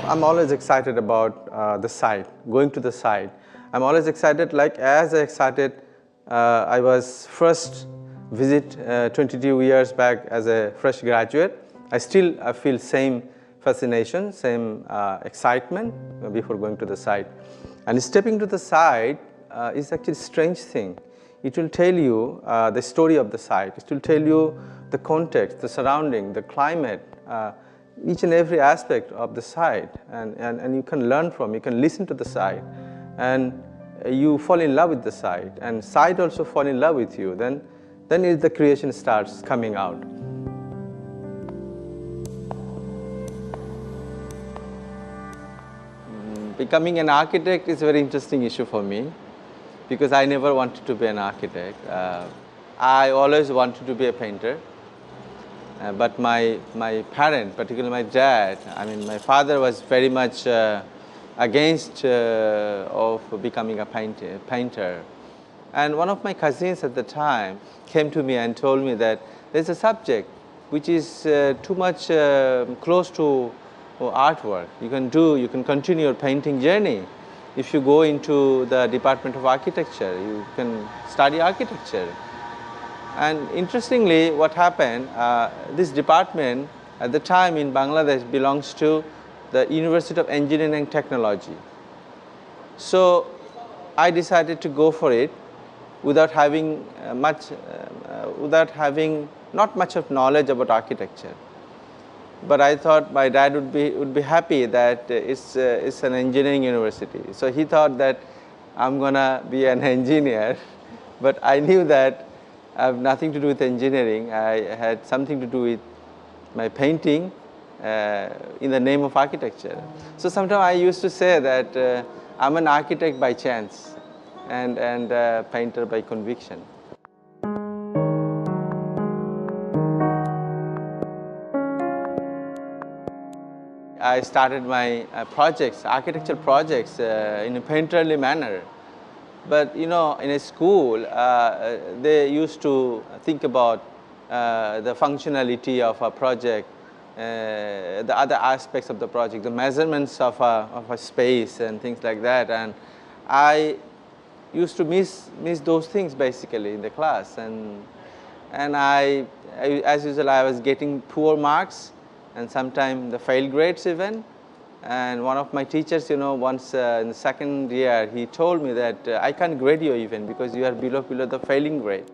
I'm always excited about the site, going to the site. I'm always excited, like as excited I was first visit 22 years back as a fresh graduate. I feel same fascination, same excitement before going to the site. And stepping to the site is actually a strange thing. It will tell you the story of the site. It will tell you the context, the surrounding, the climate, each and every aspect of the site, and you can learn from, you can listen to the site, and you fall in love with the site, and site also fall in love with you. Then the creation starts coming out. Becoming an architect is a very interesting issue for me, because I never wanted to be an architect. I always wanted to be a painter. But my parent, particularly my dad, I mean my father, was very much against of becoming a painter. And one of my cousins at the time came to me and told me that there's a subject which is too much close to artwork. You can continue your painting journey if you go into the Department of Architecture. You can study architecture. And interestingly, what happened, this department at the time in Bangladesh belongs to the University of Engineering and Technology. So I decided to go for it without having not much of knowledge about architecture. But I thought my dad would be happy that it's an engineering university. So he thought that I'm gonna be an engineer, but I knew that I have nothing to do with engineering. I had something to do with my painting in the name of architecture. So sometimes I used to say that I'm an architect by chance and a painter by conviction. I started my architectural projects in a painterly manner. But you know, in a school, they used to think about the functionality of a project, the other aspects of the project, the measurements of a space and things like that. And I used to miss those things basically in the class. And I, as usual, I was getting poor marks and sometimes the fail grades even. And one of my teachers, you know, once in the second year, he told me that I can't grade you even because you are below the failing grade.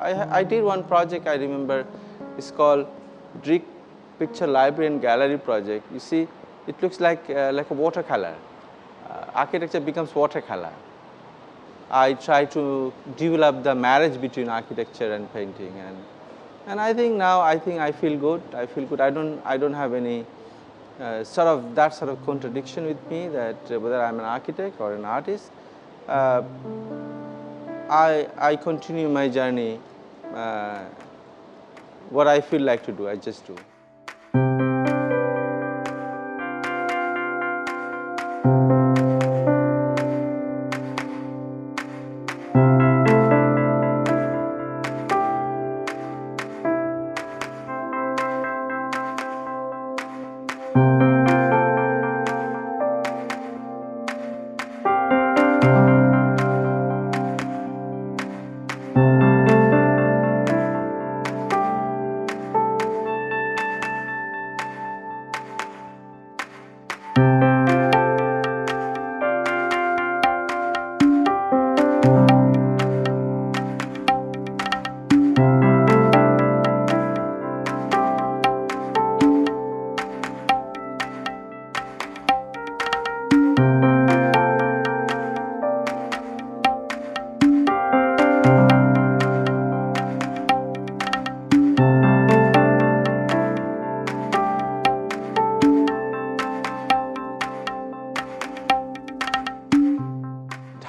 I did one project, I remember. It's called Brick Picture Library and Gallery project. You see, it looks like a watercolor. Architecture becomes watercolor. I try to develop the marriage between architecture and painting, and I think now I feel good. I feel good. I don't have any sort of contradiction with me that whether I'm an architect or an artist. I continue my journey. What I feel like to do, I just do.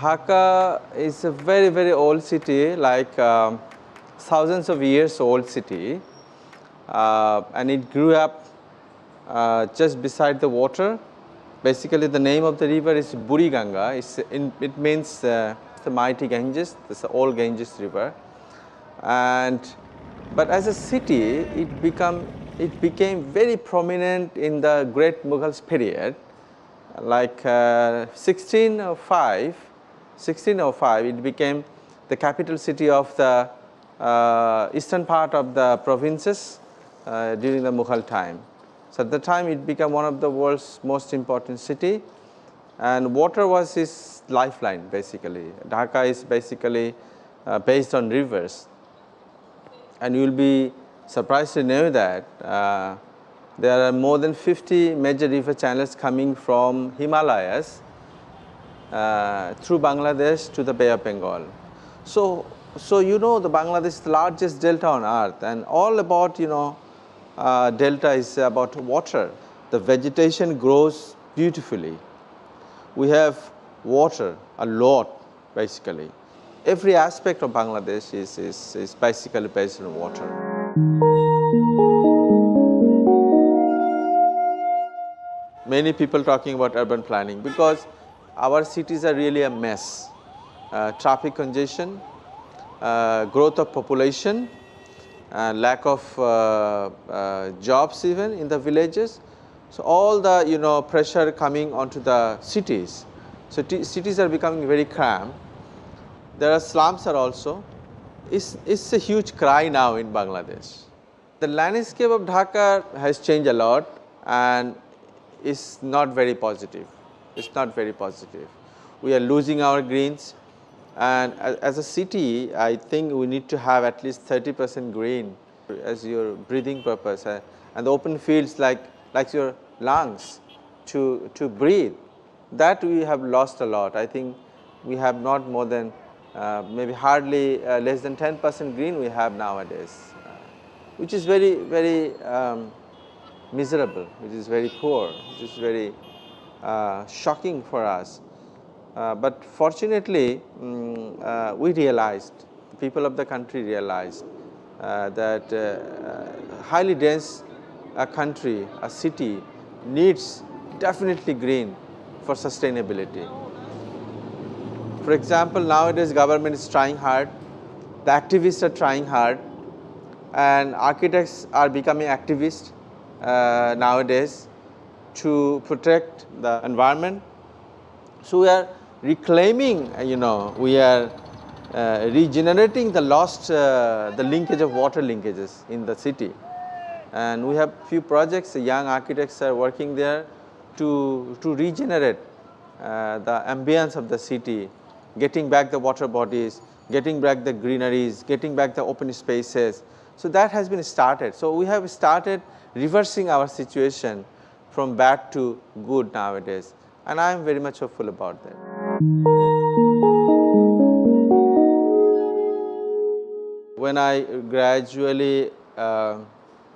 Dhaka is a very, very old city, like thousands of years old city, and it grew up just beside the water. Basically, the name of the river is Buriganga. It means the mighty Ganges, this old Ganges river. But as a city, it became very prominent in the Great Mughals period, like 1605, it became the capital city of the eastern part of the provinces during the Mughal time. So at the time, it became one of the world's most important city, and water was its lifeline basically. Dhaka is basically based on rivers, and you will be surprised to know that there are more than 50 major river channels coming from Himalayas through Bangladesh to the Bay of Bengal. So the Bangladesh is the largest delta on earth, and all about delta is about water. The vegetation grows beautifully. We have water a lot basically. Every aspect of Bangladesh is basically based on water. Many people talking about urban planning because our cities are really a mess. Traffic congestion, growth of population, lack of jobs even in the villages. So all the pressure coming onto the cities. So cities are becoming very cramped. There are slums are also. It's a huge cry now in Bangladesh. The landscape of Dhaka has changed a lot, and it's not very positive. It's not very positive. We are losing our greens, and as a city, I think we need to have at least 30% green as your breathing purpose, and the open fields like your lungs to breathe. That we have lost a lot. I think we have not more than maybe hardly less than 10% green we have nowadays, which is very, very miserable, which is very poor, which is very shocking for us. But fortunately, we realized, people of the country realized that highly dense country, a city needs definitely green for sustainability. For example, nowadays government is trying hard, the activists are trying hard, and architects are becoming activists nowadays to protect the environment. So we are reclaiming, we are regenerating the lost, the linkage of water linkages in the city. And we have few projects, the young architects are working there to regenerate the ambience of the city, getting back the water bodies, getting back the greeneries, getting back the open spaces. So that has been started. So we have started reversing our situation from bad to good nowadays, and I am very much hopeful about that. When I gradually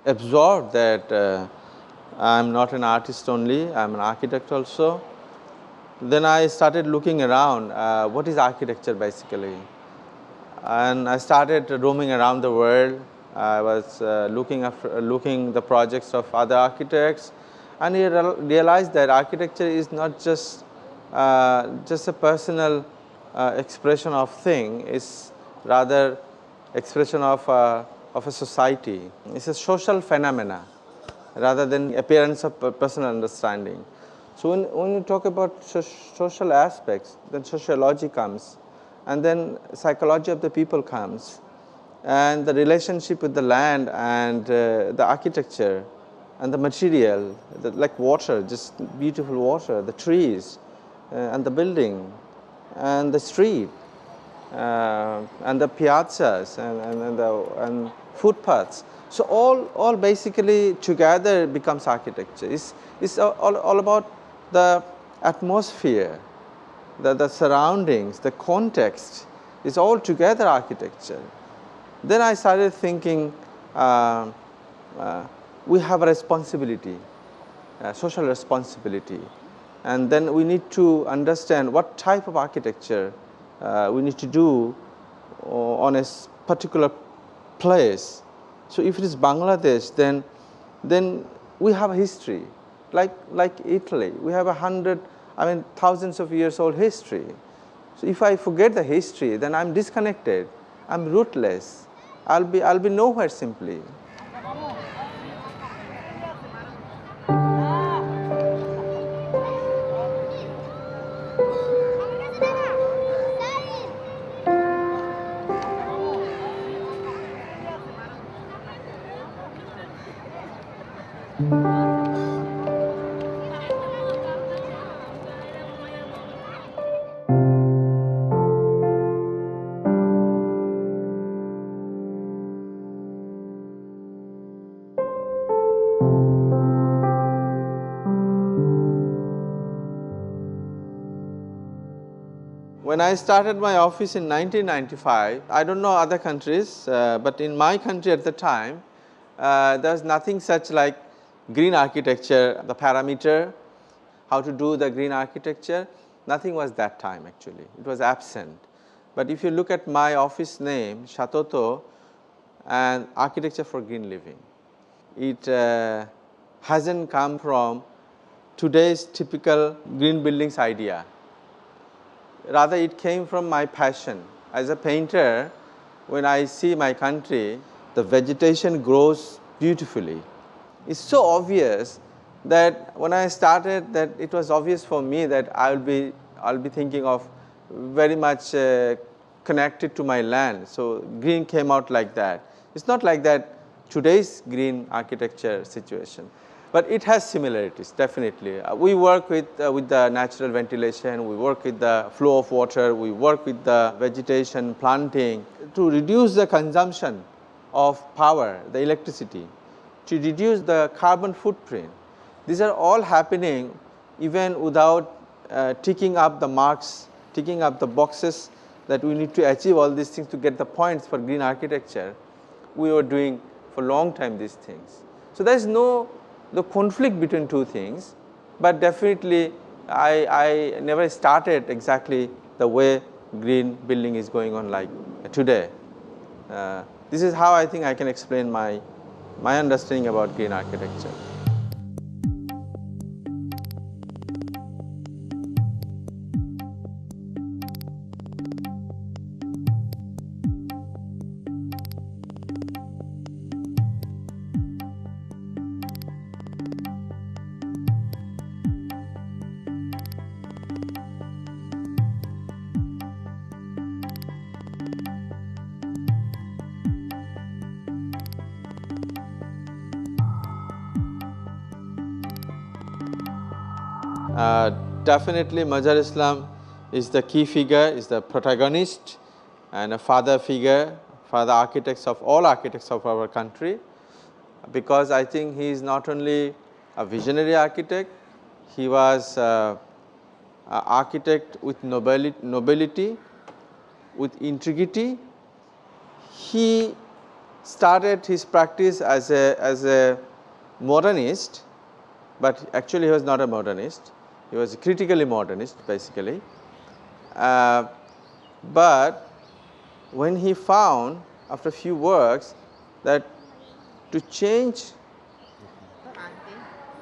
absorbed that I am not an artist only, I am an architect also, then I started looking around, what is architecture basically? And I started roaming around the world. I was looking the projects of other architects, and I realized that architecture is not just a personal expression of thing. It's rather expression of a society. It's a social phenomena rather than appearance of personal understanding. So when you talk about social aspects, then sociology comes, and then psychology of the people comes, and the relationship with the land and the architecture and the material, like water, just beautiful water, the trees and the building and the street and the piazzas and footpaths. So all basically together becomes architecture. It's all about the atmosphere, the surroundings, the context is all together architecture. Then I started thinking we have a responsibility, social responsibility, and then we need to understand what type of architecture we need to do on a particular place. So if it is Bangladesh, then we have a history, like Italy. We have thousands of years old history. So if I forget the history, then I'm disconnected, I'm rootless, I'll be nowhere simply. When I started my office in 1995, I don't know other countries, but in my country at the time, there was nothing such like green architecture, the parameter, how to do the green architecture, nothing was that time actually, it was absent. But if you look at my office name, Shatoto and Architecture for Green Living, it hasn't come from today's typical green buildings idea. Rather, it came from my passion. As a painter, when I see my country, the vegetation grows beautifully. It's so obvious that when I started, that it was obvious for me that I'll be thinking of very much connected to my land. So green came out like that. It's not like that today's green architecture situation. But it has similarities, definitely. We work with the natural ventilation, we work with the flow of water, we work with the vegetation, planting, to reduce the consumption of power, the electricity, to reduce the carbon footprint. These are all happening even without ticking up the marks, ticking up the boxes that we need to achieve all these things to get the points for green architecture. We were doing for a long time these things. So there is no conflict between two things, but definitely I never started exactly the way green building is going on like today. This is how I think I can explain my understanding about green architecture. Definitely Mazhar Islam is the key figure, is the protagonist and a father figure, father architects of all architects of our country, because I think he is not only a visionary architect, he was an architect with nobility, with integrity. He started his practice as a modernist, but actually he was not a modernist. He was critically modernist basically. But when he found after a few works that to change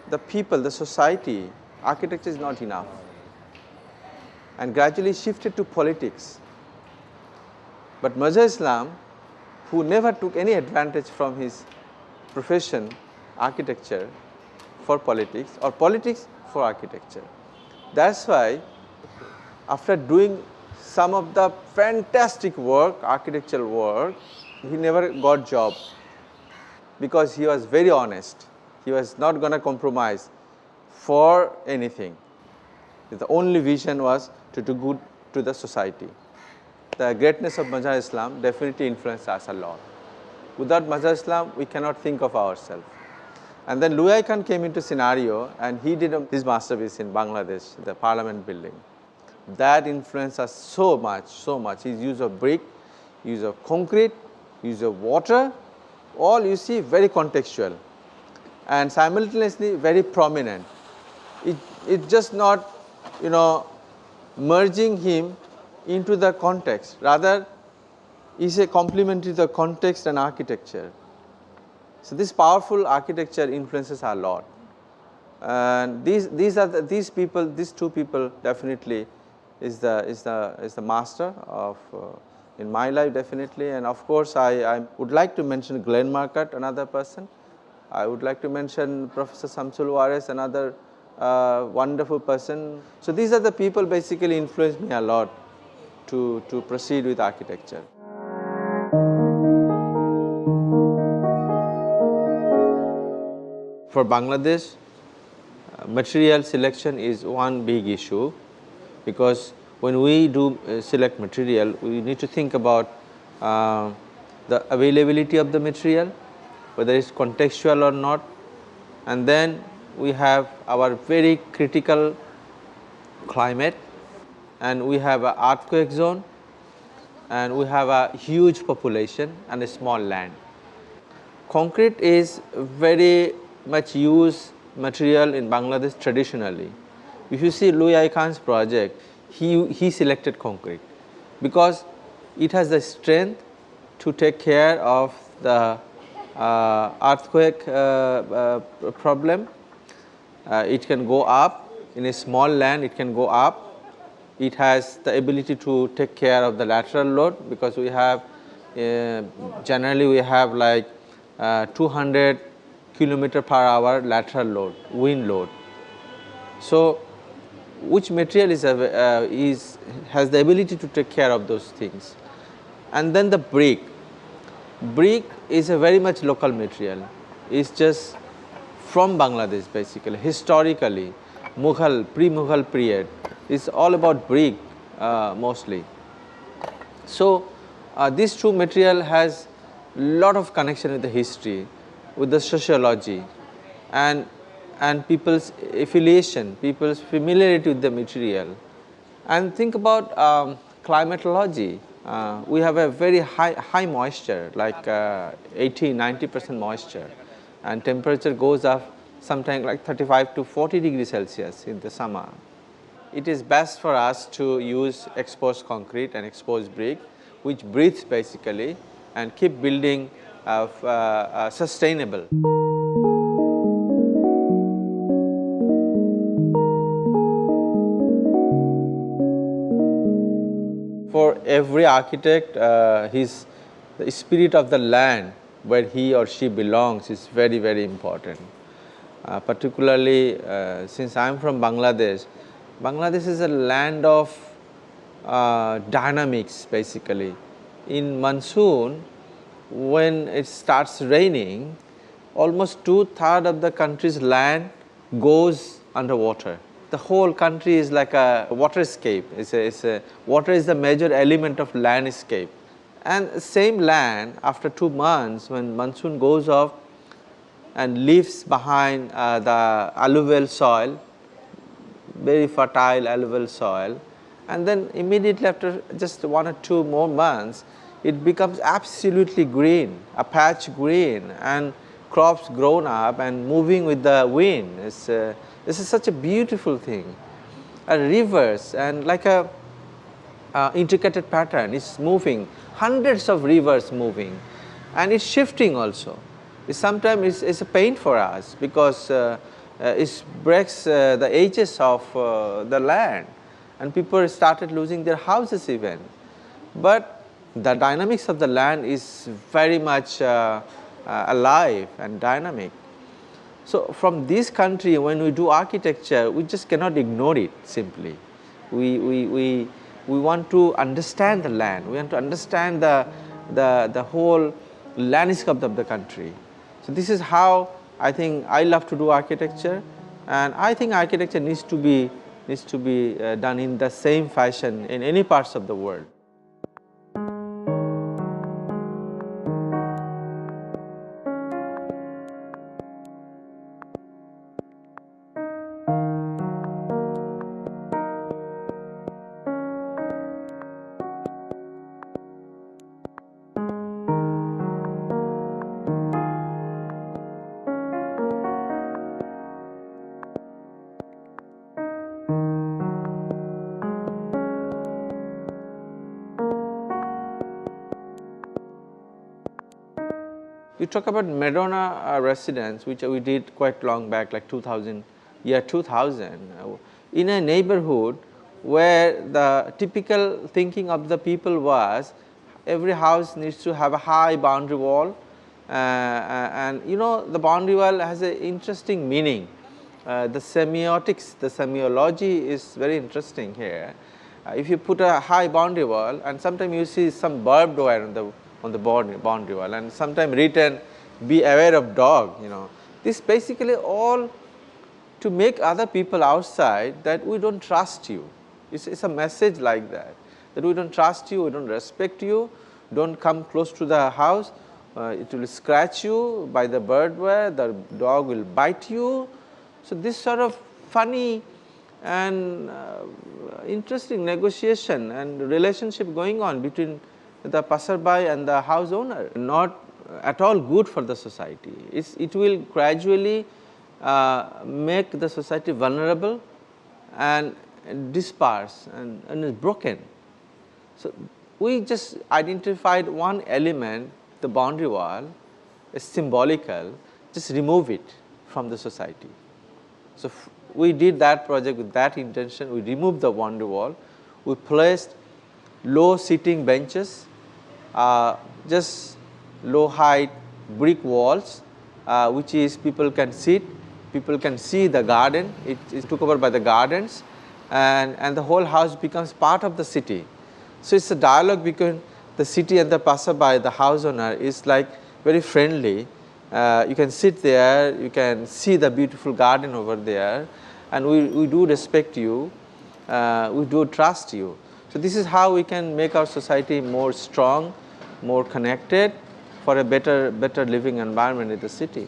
the people, the society, architecture is not enough, and gradually shifted to politics. But Mazhar Islam, who never took any advantage from his profession, architecture, for politics or politics for architecture. That's why after doing some of the fantastic work, architectural work, he never got job, because he was very honest. He was not going to compromise for anything. The only vision was to do good to the society. The greatness of Mazhar Islam definitely influenced us a lot. Without Mazhar Islam, we cannot think of ourselves. And then Luai Khan came into scenario, and he did his masterpiece in Bangladesh, the Parliament building. That influenced us so much. His use of brick, use of concrete, use of water, all you see very contextual and simultaneously very prominent. It's just not, merging him into the context. Rather, is a complementary to the context and architecture. So this powerful architecture influences a lot, and these two people definitely is the master of in my life definitely. And of course, I would like to mention Glenn Markert, another person. I would like to mention Professor Samsul Wares, another wonderful person. So these are the people basically influenced me a lot to proceed with architecture. For Bangladesh, material selection is one big issue, because when we do select material, we need to think about the availability of the material, whether it's contextual or not, and then we have our very critical climate, and we have an earthquake zone, and we have a huge population and a small land. Concrete is very much used material in Bangladesh traditionally. If you see Louis I Khan's project, he selected concrete because it has the strength to take care of the earthquake problem. It can go up in a small land, it can go up. It has the ability to take care of the lateral load, because we have generally we have like 200 kilometer per hour lateral load, wind load. So which material has the ability to take care of those things. And then the brick. Brick is a very much local material. It's just from Bangladesh basically, historically, Mughal, pre-Mughal period. It's all about brick mostly. So this two material has lot of connection with the history, with the sociology, and people's affiliation, people's familiarity with the material. And think about climatology. We have a very high moisture, like 80–90% moisture, and temperature goes up sometimes like 35 to 40 degrees Celsius in the summer. It is best for us to use exposed concrete and exposed brick, which breathes basically, and keep building sustainable. For every architect, the spirit of the land where he or she belongs is very, very important. Particularly since I am from Bangladesh, Bangladesh is a land of dynamics basically. In monsoon, when it starts raining, almost 2/3 of the country's land goes underwater. The whole country is like a waterscape. Water is the major element of landscape. And same land, after 2 months, when monsoon goes off and leaves behind the alluvial soil, very fertile alluvial soil, and then immediately after just 1 or 2 more months, it becomes absolutely green, a patch green, and crops grown up and moving with the wind. This is such a beautiful thing. Rivers, and like a intricate pattern, is moving, hundreds of rivers moving, and it's shifting also. Sometimes it's a pain for us, because it breaks the edges of the land, and people started losing their houses even. But the dynamics of the land is very much alive and dynamic. So from this country, when we do architecture, we just cannot ignore it simply. We want to understand the land. We want to understand the whole landscape of the country. So this is how I think I love to do architecture, and I think architecture needs to be done in the same fashion in any parts of the world. You talk about Madonna residence, which we did quite long back, like 2000. In a neighborhood, where the typical thinking of the people was every house needs to have a high boundary wall, and you know, the boundary wall has an interesting meaning. The semiotics, the semiology is very interesting here. If you put a high boundary wall, and sometimes you see some barbed wire on the boundary wall, and sometimes written, "Be aware of dog." You know, this basically all to make other people outside that we don't trust you. It's a message like that, that we don't trust you, we don't respect you, don't come close to the house, it will scratch you by the bird wire, the dog will bite you. So, this sort of funny and interesting negotiation and relationship going on between the passerby and the house owner, not at all good for the society. It will gradually make the society vulnerable and dispersed and is broken. So, we just identified one element, the boundary wall is symbolical, just remove it from the society. So, we did that project with that intention. We removed the boundary wall, we placed low sitting benches, just low height brick walls, which is people can sit, people can see the garden, it is took over by the gardens, and the whole house becomes part of the city. So, it is a dialogue between the city and the passerby, the house owner is like very friendly. You can sit there, you can see the beautiful garden over there, and we do respect you, we do trust you. So, this is how we can make our society more strong, more connected for a better living environment in the city.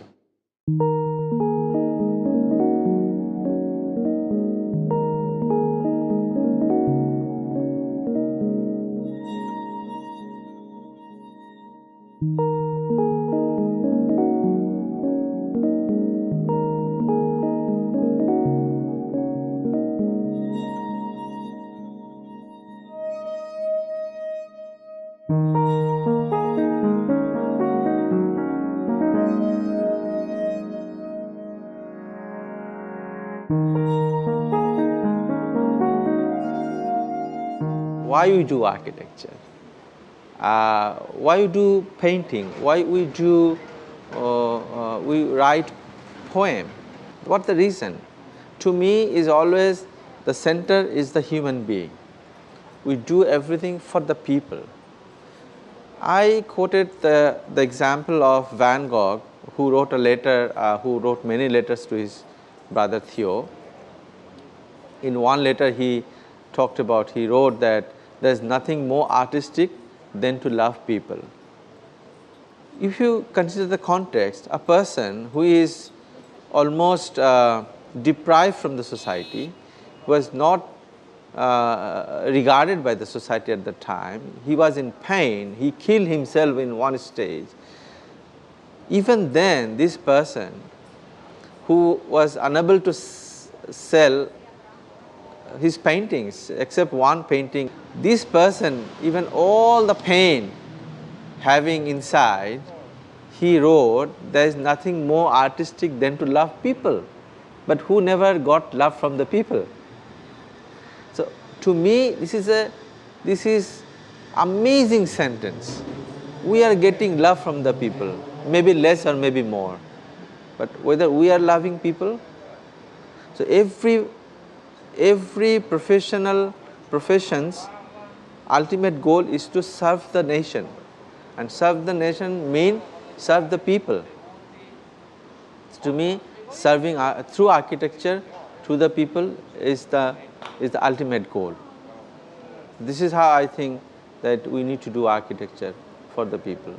Why we do architecture? Why we do painting? Why we do we write poem? What the reason? To me is always the center is the human being. We do everything for the people. I quoted the example of Van Gogh, who wrote a letter, who wrote many letters to his brother Theo. In one letter he talked about, he wrote that there is nothing more artistic than to love people. If you consider the context, a person who is almost deprived from the society, was not regarded by the society at the time, he was in pain, he killed himself in one stage. Even then, this person who was unable to sell his paintings except one painting, this person, even all the pain having inside, he wrote, there is nothing more artistic than to love people, but who never got love from the people. So, to me this is amazing sentence. We are getting love from the people, maybe less or maybe more, but whether we are loving people. So, every profession's ultimate goal is to serve the nation, and serve the nation means serve the people. To me, serving through architecture to the people is the ultimate goal. This is how I think that we need to do architecture for the people.